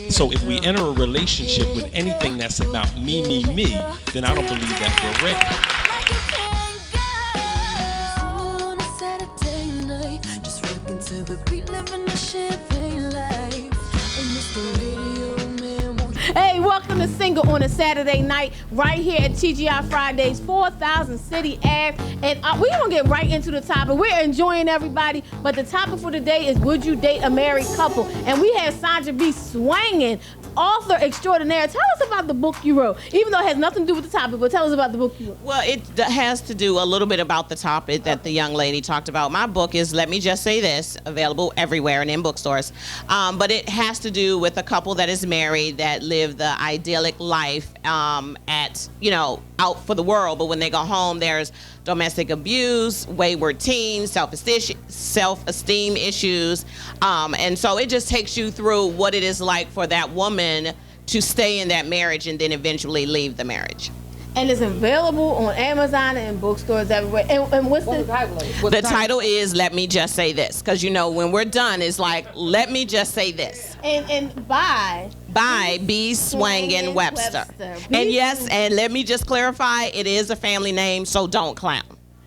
So if we enter a relationship with anything that's about me, then I don't believe that we're ready. Hey, welcome to Single on a Saturday night, right here at TGI Fridays, 4000 City Ave. And we're going to get right into the topic. We're enjoying everybody, but the topic for today is, would you date a married couple? And we have Sandra B. Swangin, author extraordinaire. Tell us about the book you wrote, even though it has nothing to do with the topic, but tell us about the book you wrote. Well, it has to do a little bit about the topic that the young lady talked about. My book is, let me just say this, available everywhere and in bookstores. But it has to do with a couple that is married that live the idyllic life out for the world. But when they go home, there's domestic abuse, wayward teens, self-esteem issues. And so it just takes you through what it is like for that woman to stay in that marriage and then eventually leave the marriage. And it's available on Amazon and bookstores everywhere. And what's the title? The title is Let Me Just Say This. Because, when we're done, it's like, let me just say this. And by B. Swangin Webster. And yes, and let me just clarify, it is a family name, so don't clown.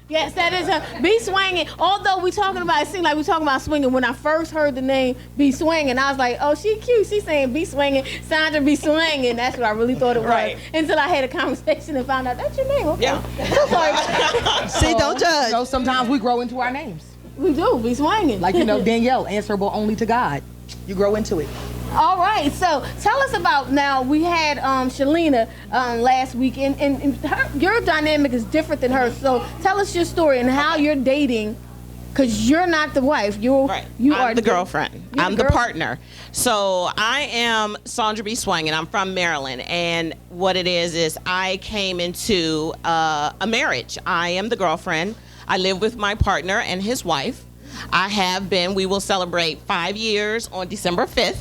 Yes, that is her. B. Swangin. Although it seemed like we're talking about swinging. When I first heard the name B. Swangin, I was like, oh, she cute. She's saying B. Swangin, Sandra B. Swangin. That's what I really thought it was. Right. Until I had a conversation and found out that's your name. Okay. Yeah. See, don't judge. So sometimes we grow into our names. We do. B. Swangin. Like, Danyl, answerable only to God. You grow into it. All right, so tell us about, now we had Shelina last week, and your dynamic is different than hers. So tell us your story and how you're dating, because you're not the wife. You are the girlfriend. I'm the partner. So I am Sandra B. Swangin. I'm from Maryland, and what it is I came into a marriage. I am the girlfriend. I live with my partner and his wife. We will celebrate 5 years on December 5th.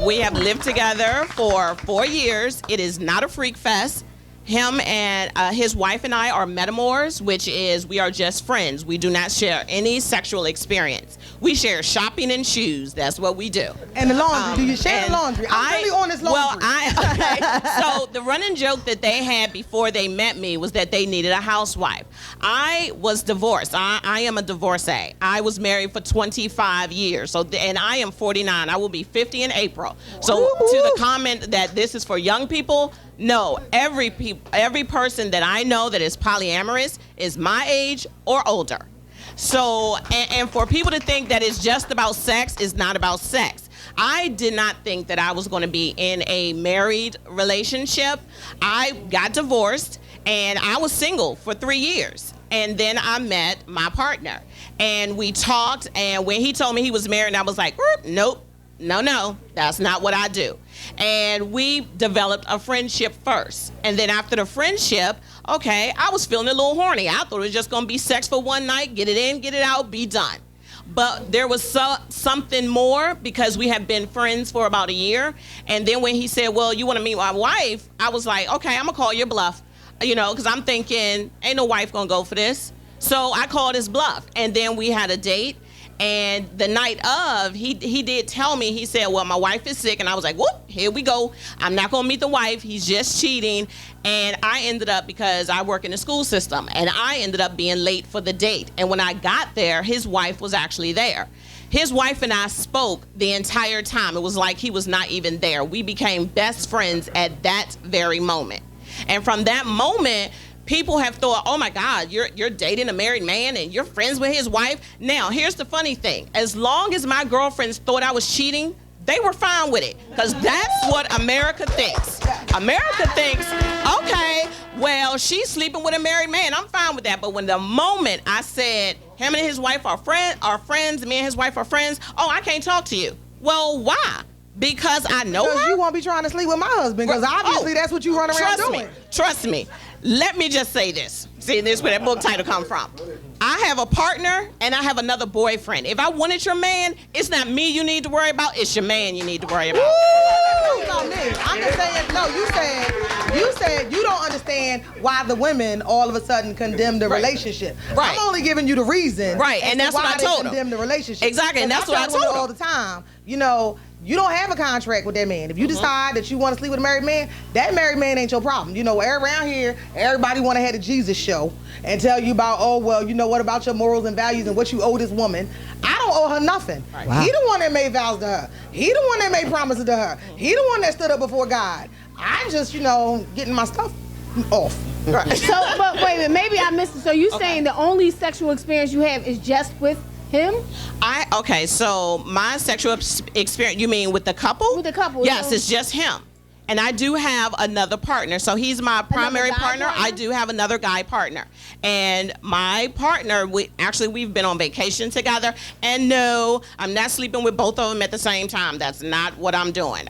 We have lived together for 4 years. It is not a freak fest. Him and his wife and I are metamors, which is we are just friends. We do not share any sexual experience. We share shopping and shoes. That's what we do. And the laundry. Do you share the laundry? I'm really on this laundry. So the running joke that they had before they met me was that they needed a housewife. I was divorced. I am a divorcee. I was married for 25 years. And I am 49. I will be 50 in April. So to the comment that this is for young people, no, every person that I know that is polyamorous is my age or older. So, and for people to think that it's just about sex, is not about sex. I did not think that I was going to be in a married relationship. I got divorced and I was single for 3 years. And then I met my partner and we talked, and when he told me he was married, I was like, nope. No, that's not what I do. And we developed a friendship first. And then after the friendship, I was feeling a little horny. I thought it was just going to be sex for one night, get it in, get it out, be done. But there was something more, because we had been friends for about a year. And then when he said, well, you want to meet my wife? I was like, okay, I'm going to call your bluff. Because I'm thinking, ain't no wife going to go for this. So I called his bluff. And then we had a date. And the night of, he did tell me, he said, well, my wife is sick. And I was like, whoop, here we go. I'm not going to meet the wife. He's just cheating. And I ended up, because I work in the school system, and I ended up being late for the date. And when I got there, his wife was actually there. His wife and I spoke the entire time. It was like he was not even there. We became best friends at that very moment. And from that moment, people have thought, oh my God, you're dating a married man and you're friends with his wife. Now, here's the funny thing. As long as my girlfriends thought I was cheating, they were fine with it, because that's what America thinks. America thinks, okay, well, she's sleeping with a married man. I'm fine with that. But when the moment I said him and his wife are friends, me and his wife are friends, I can't talk to you. Well, why? Because I know her? Because you won't be trying to sleep with my husband, because obviously that's what you run around doing. Trust me. Let me just say this. See, this is where that book title come from. I have a partner and I have another boyfriend. If I wanted your man, it's not me you need to worry about, it's your man you need to worry about. Woo! I'm just saying, no, you said You said you don't understand why the women all of a sudden condemn the relationship. Right. I'm only giving you the reason. Right, and that's what I told them. Condemn the relationship. Exactly, and that's what I told them all the time. You know, you don't have a contract with that man. If you decide that you want to sleep with a married man, that married man ain't your problem. You know, around here, everybody want to have a Jesus show and tell you about, oh, well, you know, what about your morals and values and what you owe this woman? I don't owe her nothing. Right. Wow. He the one that made vows to her. He the one that made promises to her. He the one that stood up before God. I'm just, you know, getting my stuff off. Right. So, but wait a minute, maybe I missed it. So you saying the only sexual experience you have is just with him? Okay, so my sexual experience, you mean with the couple? With the couple. Yes, so. it's just him. And I do have another partner. So he's my primary partner. I do have another guy partner. And my partner, we've been on vacation together. And no, I'm not sleeping with both of them at the same time. That's not what I'm doing.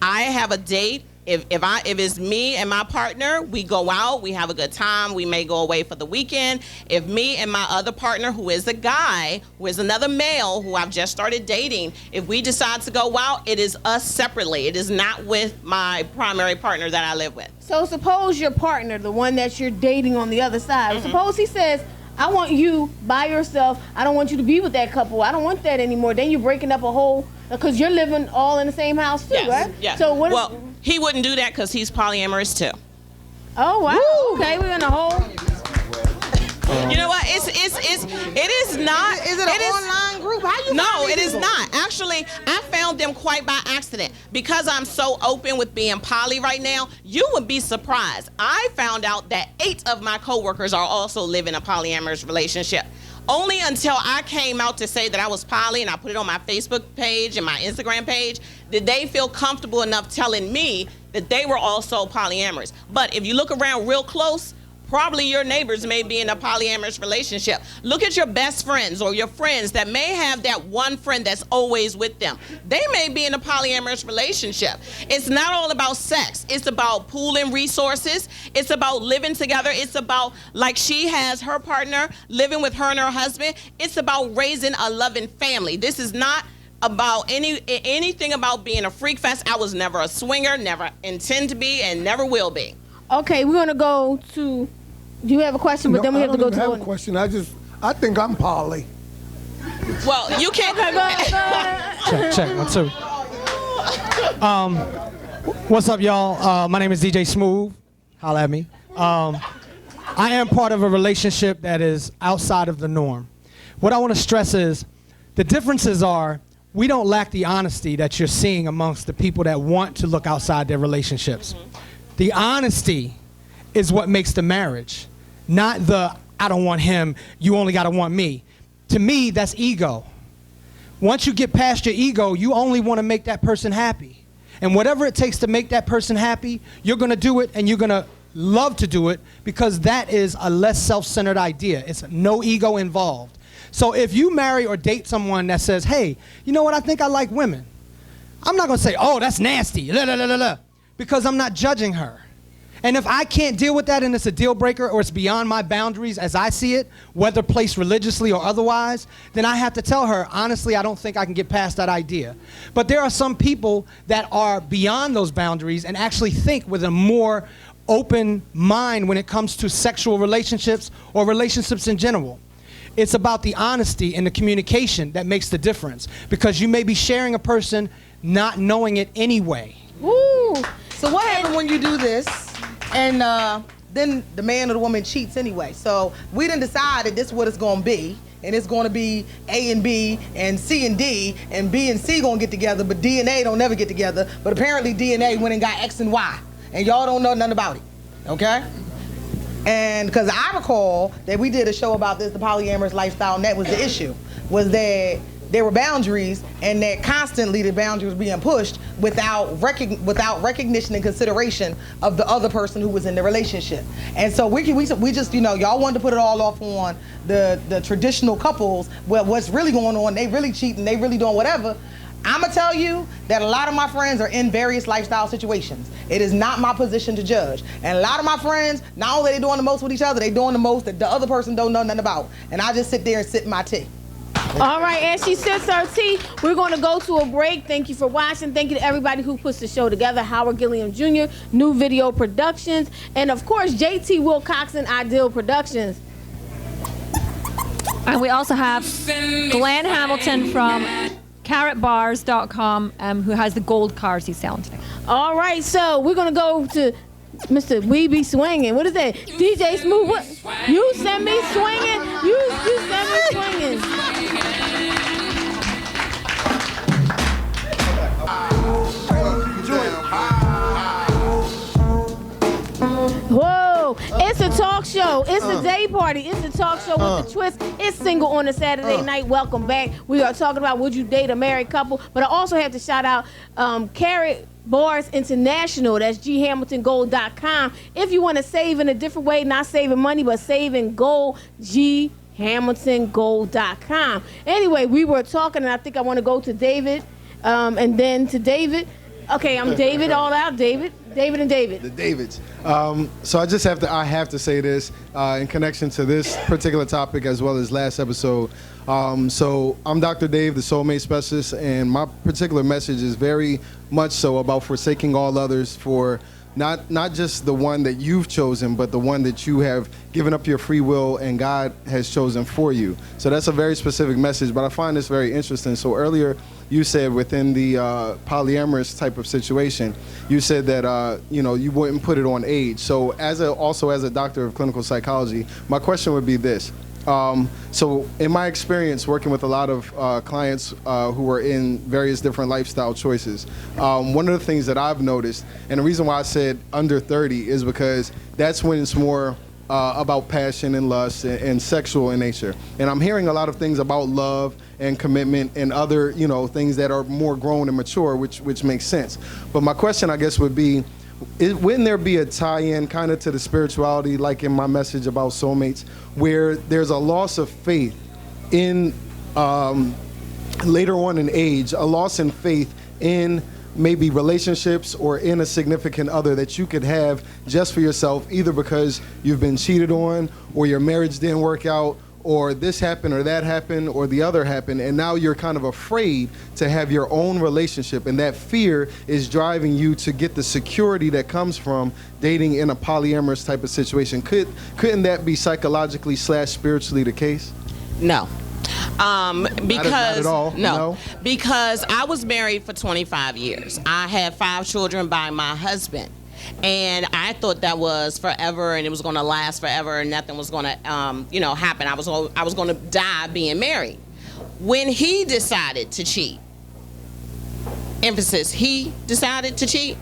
I have a date. If it's me and my partner, we go out, we have a good time, we may go away for the weekend. If me and my other partner, who is a guy, who is another male who I've just started dating, if we decide to go out, it is us separately. It is not with my primary partner that I live with. So suppose your partner, the one that you're dating on the other side, suppose he says, I want you by yourself. I don't want you to be with that couple. I don't want that anymore. Then you're breaking up a whole, because you're living all in the same house too, right? Yes. So what? Well, he wouldn't do that because he's polyamorous too. Oh wow. Woo. Okay, we're in a whole. You know what? It is not. Is it an online group? How you? No, it is not. Actually, I found them quite by accident because I'm so open with being poly right now. You would be surprised. I found out that 8 of my coworkers are also living a polyamorous relationship. Only until I came out to say that I was poly and I put it on my Facebook page and my Instagram page did they feel comfortable enough telling me that they were also polyamorous. But if you look around real close, probably your neighbors may be in a polyamorous relationship. Look at your best friends or your friends that may have that one friend that's always with them. They may be in a polyamorous relationship. It's not all about sex. It's about pooling resources. It's about living together. It's about, like she has her partner, living with her and her husband. It's about raising a loving family. This is not about anything about being a freak fest. I was never a swinger, never intend to be, and never will be. Okay, we're gonna go to. Do you have a question? But then we have to go to. I don't have a question. I think I'm poly. Well, you can't. Check, 1, 2. What's up, y'all? My name is DJ Smooth. Holla at me. I am part of a relationship that is outside of the norm. What I want to stress is the differences are we don't lack the honesty that you're seeing amongst the people that want to look outside their relationships. The honesty is what makes the marriage, not the I don't want him, you only gotta want me. To me, that's ego. Once you get past your ego, you only wanna make that person happy. And whatever it takes to make that person happy, you're gonna do it and you're gonna love to do it because that is a less self-centered idea. It's no ego involved. So if you marry or date someone that says, hey, you know what, I think I like women. I'm not gonna say, oh, that's nasty, because I'm not judging her. And if I can't deal with that and it's a deal breaker or it's beyond my boundaries as I see it, whether placed religiously or otherwise, then I have to tell her, honestly, I don't think I can get past that idea. But there are some people that are beyond those boundaries and actually think with a more open mind when it comes to sexual relationships or relationships in general. It's about the honesty and the communication that makes the difference because you may be sharing a person not knowing it anyway. Woo! So what happens when you do this and then the man or the woman cheats anyway? So we done decided this is what it's gonna be, and it's gonna be A and B and C and D, and B and C gonna get together, but D and A don't never get together. But apparently D and A went and got X and Y, and y'all don't know nothing about it, okay? And because I recall that we did a show about this, the polyamorous lifestyle, and that was the issue, was that there were boundaries, and that constantly the boundaries were being pushed without recognition and consideration of the other person who was in the relationship. And so we just, you know, y'all wanted to put it all off on the traditional couples. Well, what's really going on? They really cheating. They really doing whatever. I'm gonna tell you that a lot of my friends are in various lifestyle situations. It is not my position to judge. And a lot of my friends, not only are they doing the most with each other, they doing the most that the other person don't know nothing about. And I just sit there and sip my tea. All right, as she sips her tea, we're going to go to a break. Thank you for watching. Thank you to everybody who puts the show together. Howard Gilliam Jr., New Video Productions, and of course, JT Wilcoxon, Ideal Productions. And we also have Glenn Hamilton from carrotbars.com who has the gold cars he's selling today. All right, so we're going to go to Mr. We Be Swangin'. What is that? DJ Smooth, what? You send me swinging? You send me swinging. Whoa, it's a talk show. It's a day party. It's a talk show with a twist. It's Single on a Saturday night. Welcome back. We are talking about would you date a married couple, but I also have to shout out Carrot Bars International. That's ghamiltongold.com. If you want to save in a different way, not saving money, but saving gold, ghamiltongold.com. Anyway, we were talking, and I think I want to go to David, and then to David. Okay, I'm David all out. David and David. The Davids. So I just have to say this in connection to this particular topic as well as last episode. So I'm Dr. Dave, the soulmate specialist, and my particular message is very much so about forsaking all others for not just the one that you've chosen, but the one that you have given up your free will and God has chosen for you. So that's a very specific message, but I find this very interesting. So earlier you said within the polyamorous type of situation, you said that you wouldn't put it on age. So also as a doctor of clinical psychology, my question would be this. So in my experience working with a lot of clients who are in various different lifestyle choices, one of the things that I've noticed, and the reason why I said under 30 is because that's when it's more about passion and lust and sexual in nature. And I'm hearing a lot of things about love and commitment and other, things that are more grown and mature, which makes sense. But my question, I guess, would be, wouldn't there be a tie-in kind of to the spirituality, like in my message about soulmates, where there's a loss of faith in later on in age, a loss in faith in maybe relationships or in a significant other that you could have just for yourself, either because you've been cheated on or your marriage didn't work out, or this happened or that happened or the other happened, and now you're kind of afraid to have your own relationship, and that fear is driving you to get the security that comes from dating in a polyamorous type of situation. Couldn't that be psychologically / spiritually the case? No. Because not at all. No, because I was married for 25 years. I had 5 children by my husband. And I thought that was forever, and it was going to last forever, and nothing was going to, happen. I was going to die being married. When he decided to cheat, emphasis, he decided to cheat,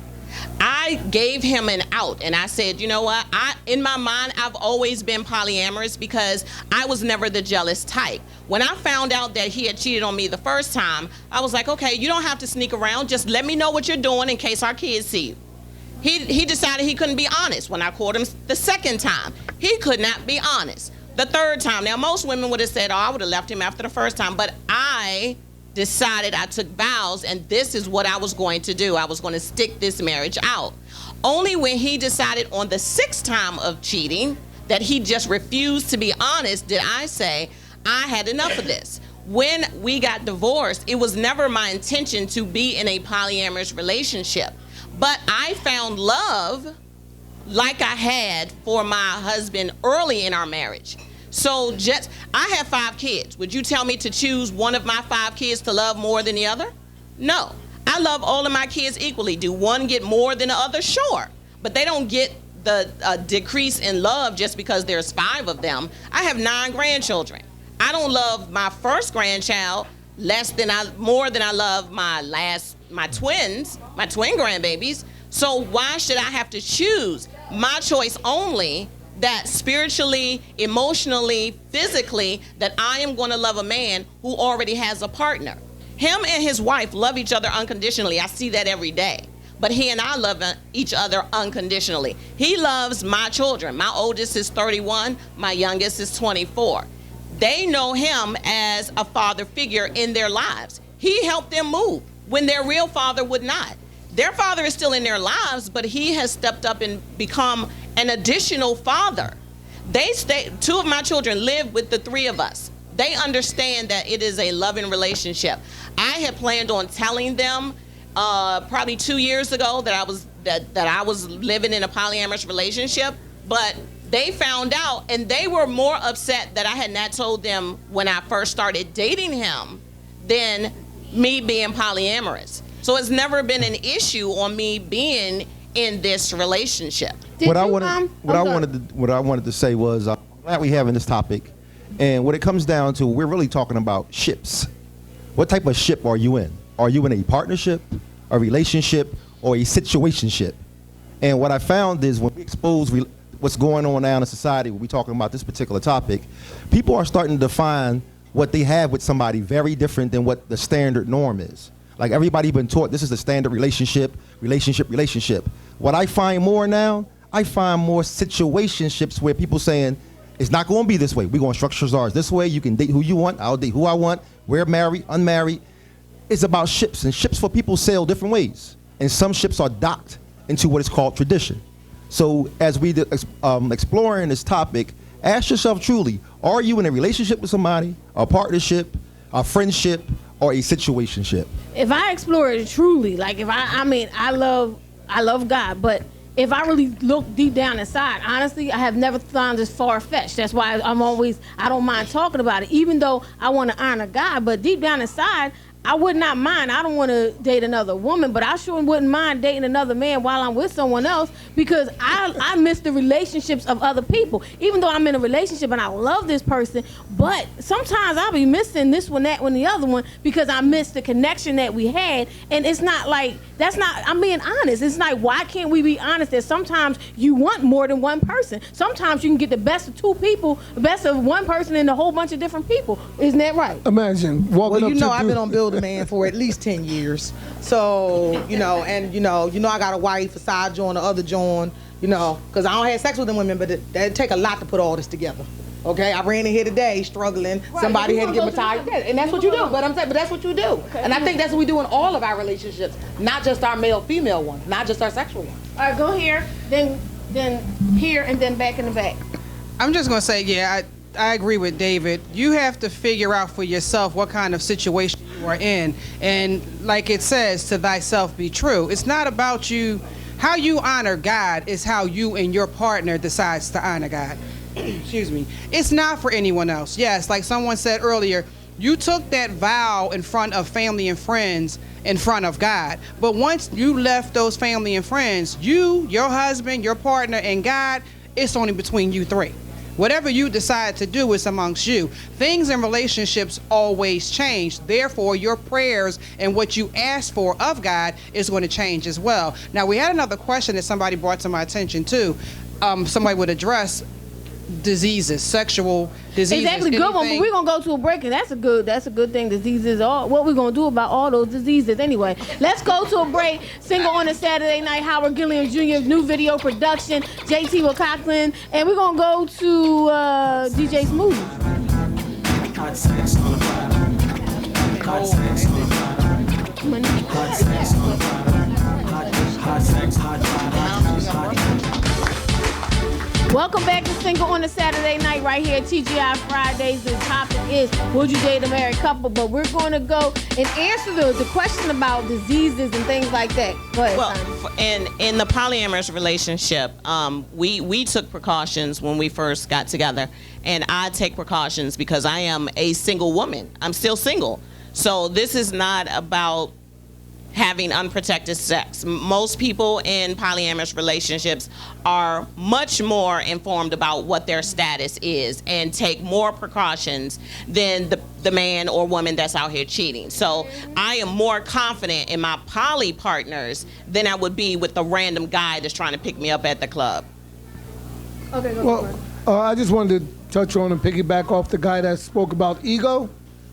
I gave him an out, and I said, you know what? In my mind, I've always been polyamorous because I was never the jealous type. When I found out that he had cheated on me the first time, I was like, okay, you don't have to sneak around. Just let me know what you're doing in case our kids see you. He decided he couldn't be honest. When I caught him the second time, he could not be honest. The third time, now most women would have said, oh, I would have left him after the first time, but I decided, I took vows, and this is what I was going to do. I was going to stick this marriage out. Only when he decided on the 6th time of cheating that he just refused to be honest did I say, I had enough of this. When we got divorced, it was never my intention to be in a polyamorous relationship. But I found love like I had for my husband early in our marriage. So I have 5 kids. Would you tell me to choose one of my 5 kids to love more than the other? No. I love all of my kids equally. Do one get more than the other? Sure. But they don't get the decrease in love just because there's 5 of them. I have 9 grandchildren. I don't love my first grandchild more than I love my twin grandbabies. So why should I have to choose my choice only, that spiritually, emotionally, physically, that I am going to love a man who already has a partner? Him and his wife love each other unconditionally. I see that every day. But he and I love each other unconditionally. He loves my children. My oldest is 31. My youngest is 24. They know him as a father figure in their lives. He helped them move when their real father would not. Their father is still in their lives, but he has stepped up and become an additional father. 2 of my children live with the 3 of us. they understand that it is a loving relationship. I had planned on telling them probably 2 years ago that I was living in a polyamorous relationship, but they found out, and they were more upset that I had not told them when I first started dating him than me being polyamorous. So it's never been an issue on me being in this relationship. What I wanted to say was, I'm glad we're having this topic, and what it comes down to, we're really talking about ships. What type of ship are you in? Are you in a partnership, a relationship, or a situationship? And what I found is when we expose what's going on now in society, when we're talking about this particular topic, people are starting to define what they have with somebody very different than what the standard norm is. Like, everybody been taught this is the standard relationship. What I find more now, I find more situationships where people saying, it's not going to be this way. We're going to structure ours this way. You can date who you want. I'll date who I want. We're married, unmarried. It's about ships, and ships for people sail different ways. And some ships are docked into what is called tradition. So as we exploring this topic, ask yourself truly, are you in a relationship with somebody, a partnership, a friendship, or a situationship? If I explore it truly, like if I love God, but if I really look deep down inside, honestly, I have never found this far-fetched. That's why I don't mind talking about it, even though I want to honor God, but deep down inside, I would not mind. I don't want to date another woman, but I sure wouldn't mind dating another man while I'm with someone else, because I miss the relationships of other people. Even though I'm in a relationship and I love this person, but sometimes I'll be missing this one, that one, the other one, because I miss the connection that we had. And it's not like, I'm being honest. It's like, why can't we be honest that sometimes you want more than one person? Sometimes you can get the best of two people, the best of one person and a whole bunch of different people. Isn't that right? Imagine walking up to I've been on Build a Man for at least 10 years. So, I got a wife, a side joint, the other joint, because I don't have sex with them women, but it take a lot to put all this together. Okay, I ran in here today struggling. Right. Somebody had to get my tire, and that's what you do. But that's what you do. Okay. And I think that's what we do in all of our relationships, not just our male-female ones, not just our sexual ones. All right, go here, then here, and then back in the back. I'm just gonna say, I agree with David. You have to figure out for yourself what kind of situation you are in. And like it says, to thyself be true. It's not about you. How you honor God is how you and your partner decides to honor God. Excuse me. It's not for anyone else. Yes, like someone said earlier, you took that vow in front of family and friends, in front of God. But once you left those family and friends, you, your husband, your partner, and God, it's only between you three. Whatever you decide to do is amongst you. Things in relationships always change. Therefore, your prayers and what you ask for of God is going to change as well. Now, we had another question that somebody brought to my attention too. Somebody would address diseases, sexual diseases. Exactly, good one. But we're gonna go to a break, and that's a good thing. Diseases are what we're gonna do about all those diseases anyway. Let's go to a break. Single on a Saturday Night, Howard Gilliam Jr.'s new video production, JT McCoughlin, and we're gonna go to DJ Smooth. Hot sex on a platter. Hot sex on a platter. Hot sex on a platter. Hot sex, hot platter. Welcome back to Single on a Saturday Night right here at TGI Fridays. The topic is, would you date a married couple? But we're going to go and answer the question about diseases and things like that. Go ahead. Well, in the polyamorous relationship, we took precautions when we first got together. And I take precautions because I am a single woman. I'm still single. So this is not about having unprotected sex. Most people in polyamorous relationships are much more informed about what their status is and take more precautions than the man or woman that's out here cheating. So I am more confident in my poly partners than I would be with the random guy that's trying to pick me up at the club. Okay, go I just wanted to touch on and piggyback off the guy that spoke about ego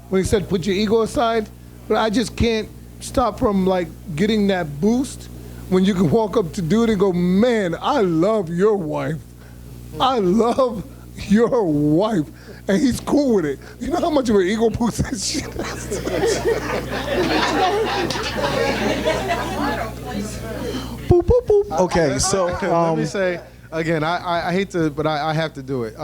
when he said put your ego aside, but I just can't stop from like getting that boost when you can walk up to dude and go, man, I love your wife. I love your wife. And he's cool with it. You know how much of an ego boost that shit is? Boop, boop, boop. Okay, so let me say, again, I hate to, but I have to do it.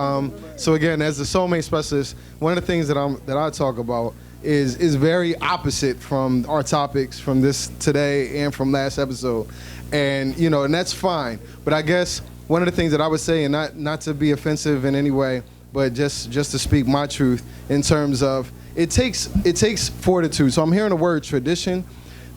So again, as a soulmate specialist, one of the things that I talk about is very opposite from our topics from this today and from last episode, and and that's fine. But I guess one of the things that I would say, and not to be offensive in any way, but just to speak my truth in terms of it takes fortitude. So I'm hearing the word tradition.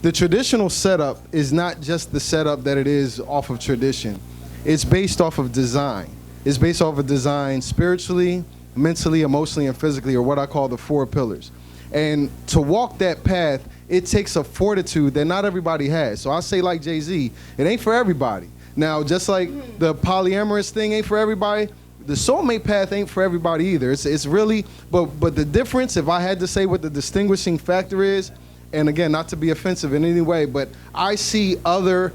The traditional setup is not just the setup that it is off of tradition. It's based off of design. It's based off of design spiritually, mentally, emotionally, and physically, or what I call the 4 pillars. And to walk that path, it takes a fortitude that not everybody has. So I say like Jay-Z, it ain't for everybody. Now, just like the polyamorous thing ain't for everybody, the soulmate path ain't for everybody either. It's really, but the difference, if I had to say what the distinguishing factor is, and again, not to be offensive in any way, but I see other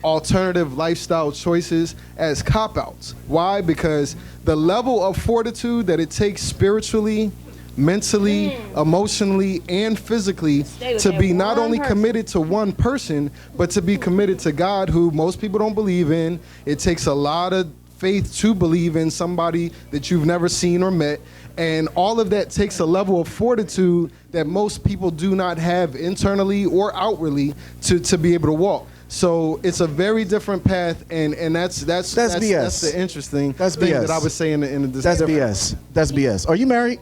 alternative lifestyle choices as cop-outs. Why? Because the level of fortitude that it takes spiritually, mentally, emotionally, and physically to be not only committed to one person, but to be committed to God, who most people don't believe in. It takes a lot of faith to believe in somebody that you've never seen or met. And all of that takes a level of fortitude that most people do not have internally or outwardly to be able to walk. So it's a very different path, and that's BS. That's the interesting thing BS. that I would say in the That's BS. That's BS. Are you married?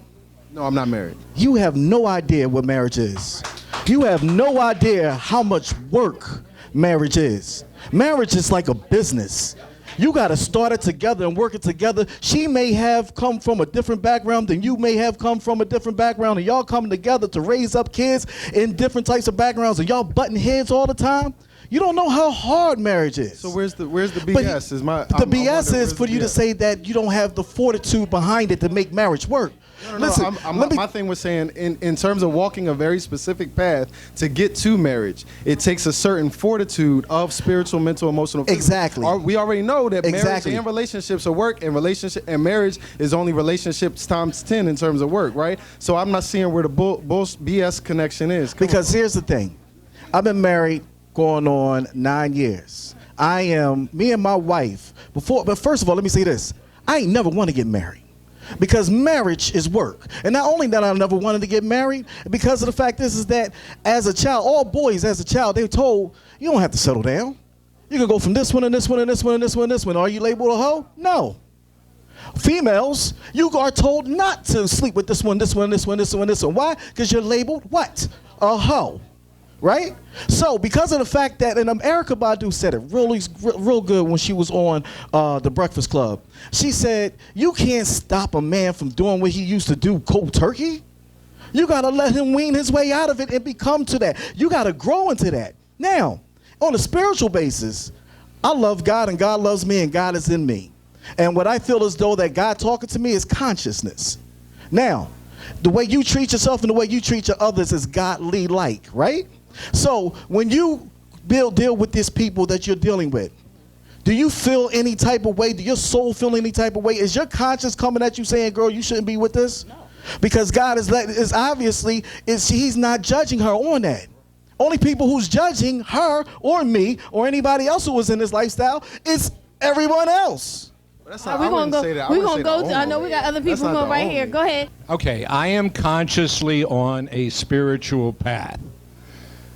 No, I'm not married. You have no idea what marriage is. You have no idea how much work marriage is. Marriage is like a business. You got to start it together and work it together. She may have come from a different background than you may have come from a different background, and y'all coming together to raise up kids in different types of backgrounds, and y'all butting heads all the time. You don't know how hard marriage is. So where's the BS? The BS is for you to say that you don't have the fortitude behind it to make marriage work. No, Listen, my thing was saying in terms of walking a very specific path to get to marriage, it takes a certain fortitude of spiritual, mental, emotional. Physical. Exactly. We already know that marriage Exactly. and relationships are work, and relationship and marriage is only relationships times 10 in terms of work, right? So I'm not seeing where the BS connection is. Because here's the thing, I've been married going on 9 years. Me and my wife, but first of all, let me say this. I ain't never want to get married. Because marriage is work. And not only that I never wanted to get married, because of the fact is that as a child, all boys as a child, they were told, you don't have to settle down. You can go from this one and this one and this one and this one and this one. Are you labeled a hoe? No. Females, you are told not to sleep with this one, this one, this one, this one, this one. Why? Because you're labeled what? A hoe. Right? So because of the fact that, and Erykah Badu said it real good when she was on The Breakfast Club. She said, you can't stop a man from doing what he used to do cold turkey. You got to let him wean his way out of it and become to that. You got to grow into that. Now, on a spiritual basis, I love God and God loves me and God is in me. And what I feel as though that God talking to me is consciousness. Now, the way you treat yourself and the way you treat your others is godly-like, right? So when you deal with these people that you're dealing with, do you feel any type of way? Do your soul feel any type of way? Is your conscience coming at you saying, girl, you shouldn't be with this? No. Because God is obviously, he's not judging her on that. Only people who's judging her or me or anybody else who was in this lifestyle is everyone else. That's not, we're going to go to, I know we got other people going right here. Go ahead. Okay, I am consciously on a spiritual path.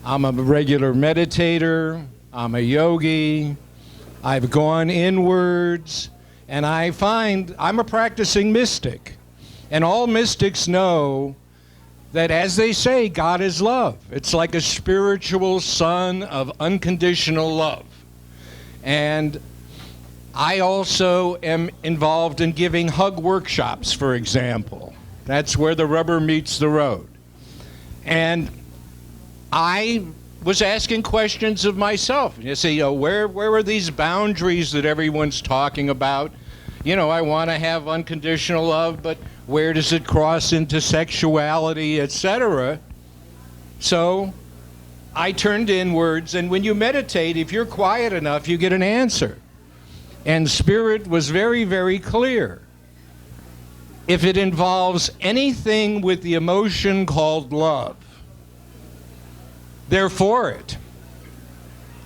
I'm a regular meditator, I'm a yogi, I've gone inwards, and I find I'm a practicing mystic. And all mystics know that, as they say, God is love. It's like a spiritual sun of unconditional love. And I also am involved in giving hug workshops, for example. That's where the rubber meets the road. And I was asking questions of myself. You see, where are these boundaries that everyone's talking about? I want to have unconditional love, but where does it cross into sexuality, etc.? So I turned inwards, and when you meditate, if you're quiet enough, you get an answer. And Spirit was very, very clear. If it involves anything with the emotion called love, they're for it.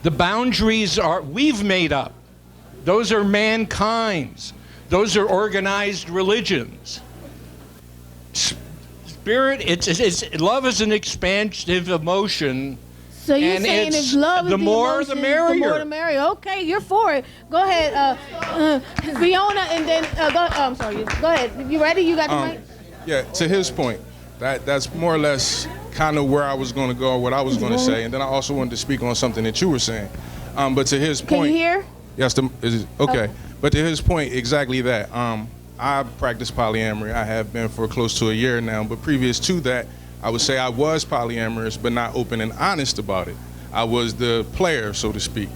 The boundaries we've made up. Those are mankind's. Those are organized religions. Spirit, love is an expansive emotion. So you're and saying if love is the more emotion, the merrier. The more the merrier. Okay, you're for it. Go ahead, Fiona, and then I'm sorry. Go ahead. You ready? You got the mic? Yeah. To his point, that's more or less kind of where I was going to go, what I was going to say, and then I also wanted to speak on something that you were saying. But to his point, can you hear? Yes. Okay. But to his point, exactly that. I practice polyamory. I have been for close to a year now. But previous to that, I would say I was polyamorous, but not open and honest about it. I was the player, so to speak.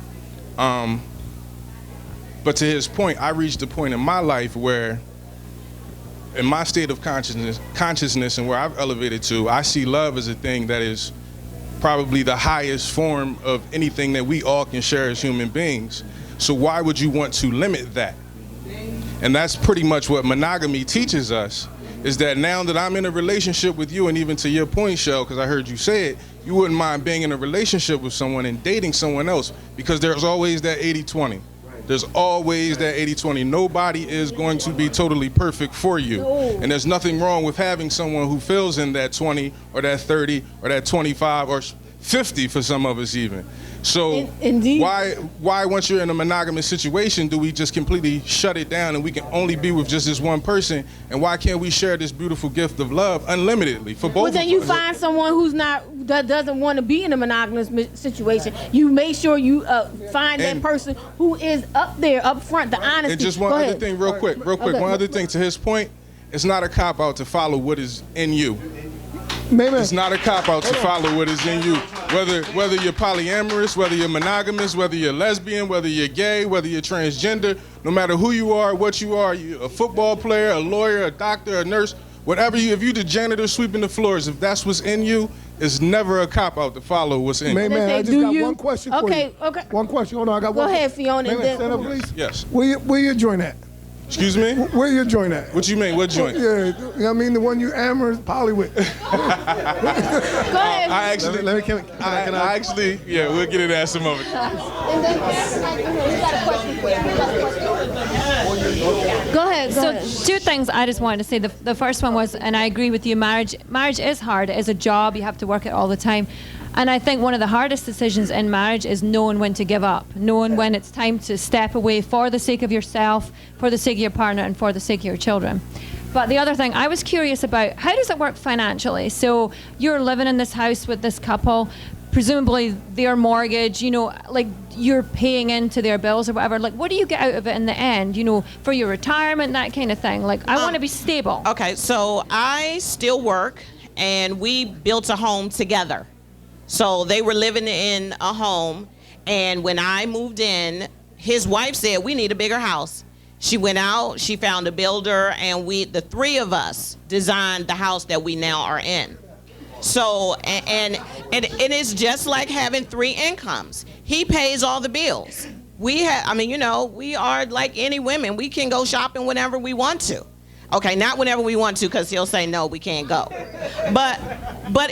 But to his point, I reached a point in my life where, in my state of consciousness and where I've elevated to, I see love as a thing that is probably the highest form of anything that we all can share as human beings. So why would you want to limit that? And that's pretty much what monogamy teaches us, is that now that I'm in a relationship with you, and even to your point, Shell, because I heard you say it, you wouldn't mind being in a relationship with someone and dating someone else, because there's always that 80-20. There's always that 80-20. Nobody is going to be totally perfect for you. And there's nothing wrong with having someone who fills in that 20 or that 30 or that 25 or 50 for some of us even. So Indeed. why once you're in a monogamous situation do we just completely shut it down and we can only be with just this one person? And why can't we share this beautiful gift of love unlimitedly for both Well, of then you us? find someone that doesn't want to be in a monogamous situation. You make sure you find that person who is up there, up front, the honesty. And just one Go other ahead. thing real quick. Okay. One other thing to his point, it's not a cop-out to follow what is in you. It's not a cop-out to follow what is in you. Whether you're polyamorous, whether you're monogamous, whether you're lesbian, whether you're gay, whether you're transgender, no matter who you are, what you are, you're a football player, a lawyer, a doctor, a nurse, whatever if you're the janitor sweeping the floors, if that's what's in you, it's never a cop-out to follow what's in you. Man, I just got one question for you. Okay. One question. Hold on, I got one. Go ahead, Fiona. Man, and then, stand up, please. Yes. Where you join at? Excuse me? Where you join at? What you mean? What joint? Yeah, I mean the one you amorous poly with. Go ahead. I actually, yeah, we'll get into that some of it. And then, we got a question for you. Go ahead. So two things I just wanted to say. The first one was, and I agree with you, marriage is hard. It is a job. You have to work it all the time. And I think one of the hardest decisions in marriage is knowing when to give up, knowing when it's time to step away for the sake of yourself, for the sake of your partner, and for the sake of your children. But the other thing, I was curious about, how does it work financially? So you're living in this house with this couple, presumably their mortgage, like you're paying into their bills or whatever. Like, what do you get out of it in the end, for your retirement, that kind of thing? Like, I want to be stable. Okay, so I still work, and we built a home together. So they were living in a home, and when I moved in, his wife said, we need a bigger house. She went out, she found a builder, and the three of us designed the house that we now are in. So, and it is just like having three incomes. He pays all the bills. We are like any women. We can go shopping whenever we want to. Okay, not whenever we want to, because he'll say, no, we can't go. But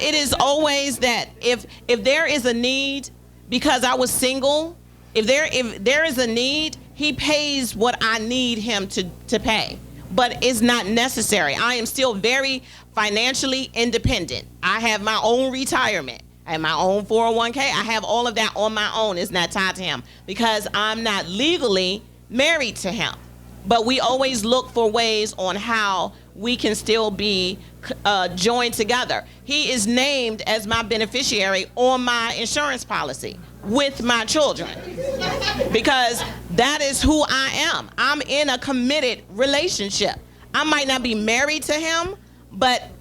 it is always that if there is a need, because I was single, if there is a need, he pays what I need him to pay. But it's not necessary. I am still very financially independent. I have my own retirement. I have my own 401k. I have all of that on my own. It's not tied to him because I'm not legally married to him. But we always look for ways on how we can still be joined together. He is named as my beneficiary on my insurance policy with my children because that is who I am. I'm in a committed relationship. I might not be married to him, but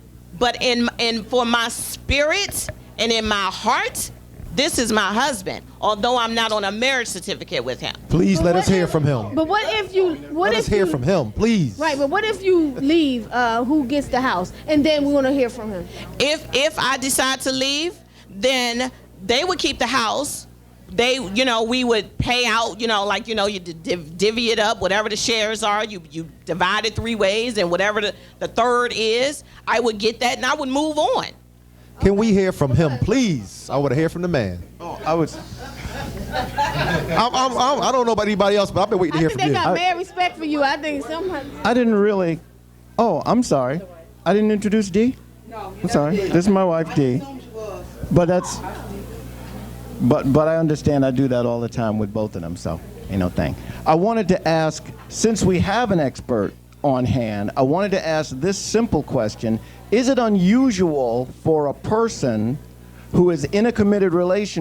in for my spirit and in my heart, this is my husband, although I'm not on a marriage certificate with him. Please let us hear from him. But what if you... Let us hear from him, please. Right, but what if you leave, who gets the house? And then we want to hear from him. If I decide to leave, then they would keep the house. We would pay out, you divvy it up, whatever the shares are, you divide it three ways, and whatever the third is, I would get that and I would move on. Can we hear from him, please? I want to hear from the man. Oh, I would. I don't know about anybody else, but I've been waiting to I hear think from they you. got mad respect for you. I think somebody. I didn't really. Oh, I'm sorry. I didn't introduce D? No. I'm sorry. This is my wife, D. But that's. But I understand I do that all the time with both of them, so ain't no thing. I wanted to ask, since we have an expert on hand, I wanted to ask this simple question. Is it unusual for a person who is in a committed relationship